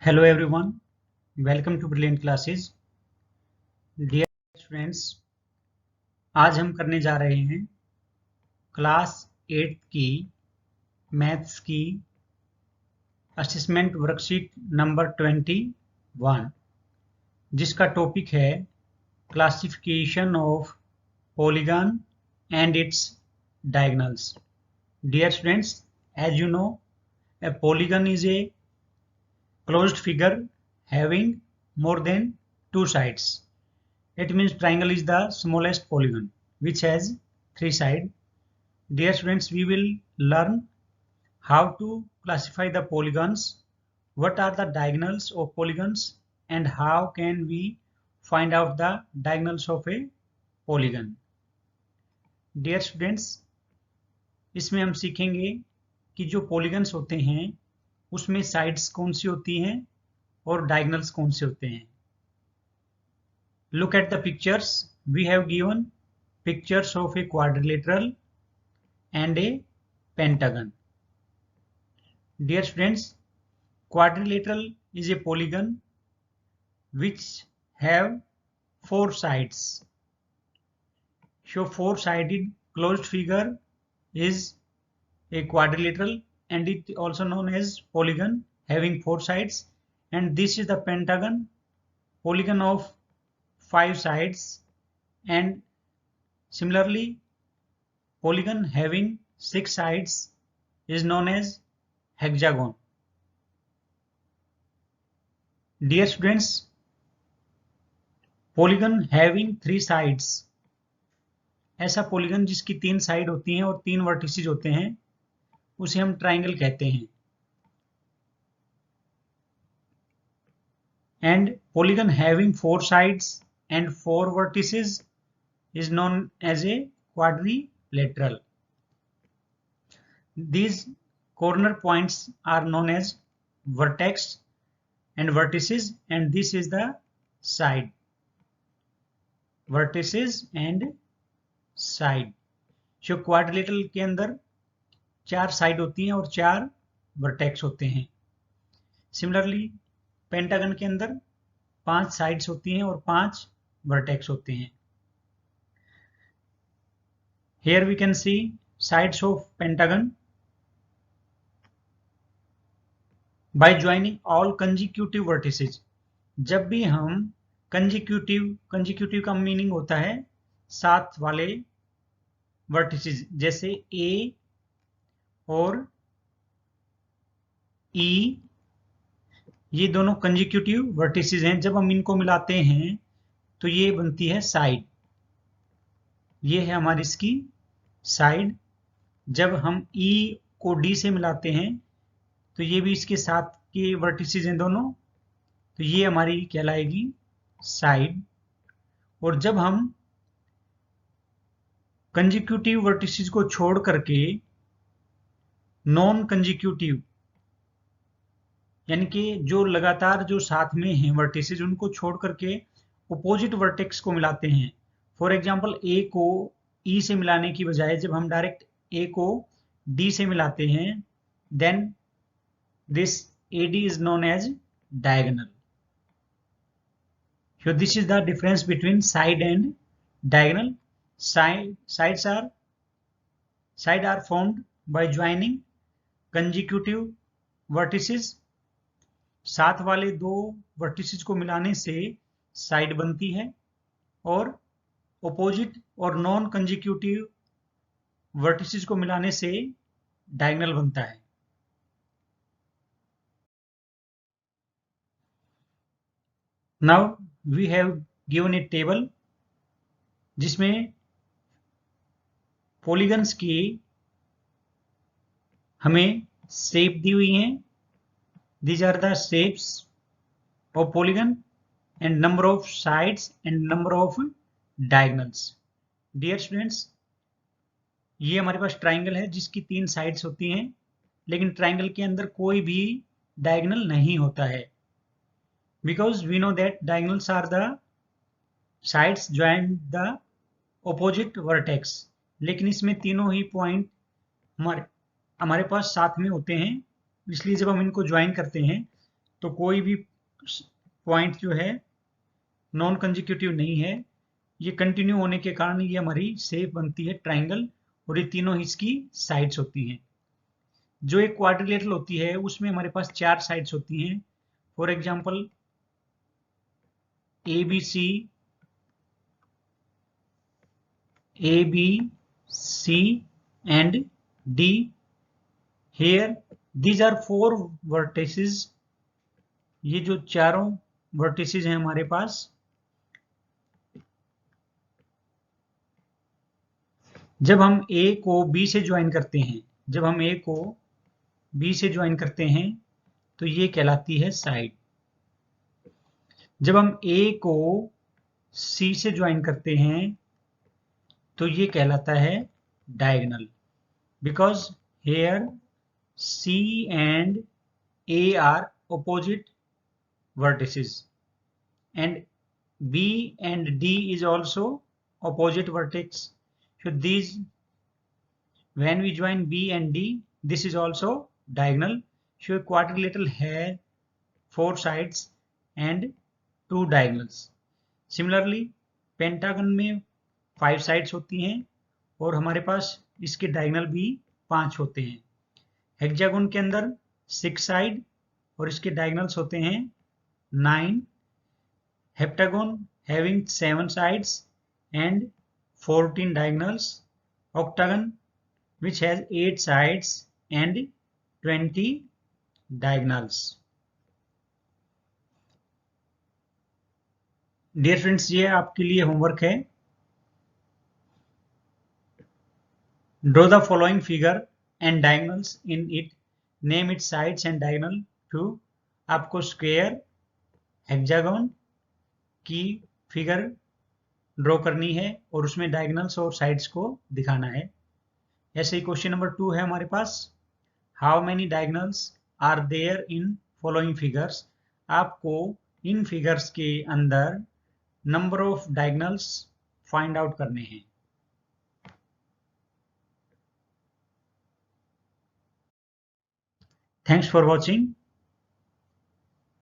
Hello everyone, welcome to Brilliant Classes. Dear students, आज हम करने जा रहे हैं क्लास 8 की मैथ्स की असेसमेंट वर्कशीट नंबर 21, जिसका टॉपिक है classification of polygon and it's diagonals. Dear students, as you know, a polygon is a closed figure having more than two sides. It means triangle is the smallest polygon which has three sides. Dear students, we will learn how to classify the polygons, what are the diagonals of polygons, and how can we find out the diagonals of a polygon. Dear students, इसमें हम सीखेंगे कि जो polygons होते हैं उसमें sides कौन सी होती हैं और डायगोनल्स कौन से होते हैं. Look at the pictures. We have given pictures of a quadrilateral and a pentagon. Dear students, quadrilateral is a polygon which have four sides. So four-sided closed figure is a quadrilateral and it also known as polygon having four sides, and this is the pentagon, polygon of five sides, and similarly polygon having six sides is known as hexagon. Dear students, polygon having three sides, ऐसा polygon जिसकी तीन side होती हैं और तीन vertices होते हैं उसे हम ट्राइंगल कहते हैं. And polygon having four sides and four vertices is known as a quadrilateral. These corner points are known as vertex and vertices, and this is the side. Vertices and side. So quadrilateral के अंदर चार side होती हैं और चार vertex होते हैं. Similarly pentagon के अंदर पांच साइड्स होती हैं और पांच vertex होते हैं. Here we can see sides of pentagon. By joining all consecutive vertices, जब भी हम consecutive का मीनिंग होता है साथ वाले vertices, जैसे A और E, ये दोनों consecutive vertices हैं. जब हम इनको मिलाते हैं तो ये बनती है साइड. ये है हमारी इसकी साइड. जब हम E को D से मिलाते हैं तो ये भी इसके साथ के वर्टिसेस हैं दोनों, तो ये हमारी कहलाएगी साइड. और जब हम कंजिक्यूटिव वर्टिसेस को छोड़ करके नॉन कंजिक्यूटिव, यानी कि जो लगातार जो साथ में हैं वर्टिसेस, उनको छोड़ करके अपोजिट वर्टेक्स को मिलाते हैं. फॉर एग्जांपल ए को ई से मिलाने की बजाय जब हम डायरेक्ट ए को डी से मिलाते हैं, then this AD is known as diagonal. So this is the difference between side and diagonal. Sides are formed by joining consecutive vertices. साथ वाले दो वर्टिसेस को मिलाने से साइड बनती है और अपोजिट और नॉन कंजिक्यूटिव वर्टिसेस को मिलाने से डायगोनल बनता है. Now we have given a table जिसमें पॉलीगन्स की हमें शेप दी हुई हैं. These are the shapes of polygon and number of sides and number of diagonals. Dear students, ये हमारे पास ट्राइंगल है जिसकी तीन साइड्स होती हैं, लेकिन ट्राइंगल के अंदर कोई भी डायगोनल नहीं होता है. Because we know that diagonals are the sides join the opposite vertex. लेकिन इसमें तीनों ही पॉइंट हमारे पास साथ में होते हैं, इसलिए जब हम इनको ज्वाइन करते हैं तो कोई भी पॉइंट जो है नॉन कंजिक्यूटिव नहीं है, ये कंटिन्यू होने के कारण ये हमारी शेप बनती है ट्राइंगल, और ये तीनों इसकी साइड्स होती हैं। जो एक क्वाड्रिलेटरल होती है उसमें हमारे पास 4 साइड्स होती हैं। For example A B C and D. Here these are 4 vertices. ये जो चारों वर्टिसेस हैं हमारे पास, जब हम A को B से ज्वाइन करते हैं, जब हम A को B से ज्वाइन करते हैं तो ये कहलाती है साइड। जब हम A को C से ज्वाइन करते हैं तो ये कहलाता है diagonal, because here C and A are opposite vertices and B and D is also opposite vertex. So these, when we join B and D, this is also diagonal. So a quadrilateral has 4 sides and 2 diagonals. Similarly, pentagon में 5 sides होती हैं और हमारे पास इसके diagonal भी 5 होते हैं। Hexagon के अंदर 6 साइड और इसके डायगोनल्स होते हैं 9. Heptagon having 7 sides and 14 diagonals. Octagon which has 8 sides and 20 diagonals. Dear friends, ये आपके लिए होमवर्क है। Draw the following figure and diagonals in it. Name its sides and diagonal to. आपको स्क्वायर हेक्सागोन की figure draw करनी है और उसमें डायगोनल्स और साइड्स को दिखाना है। ऐसे ही क्वेश्चन नंबर 2 है हमारे पास, how many diagonals are there in following figures. आपको इन फिगर्स के अंदर number of diagonals find out करने हैं। Thanks for watching.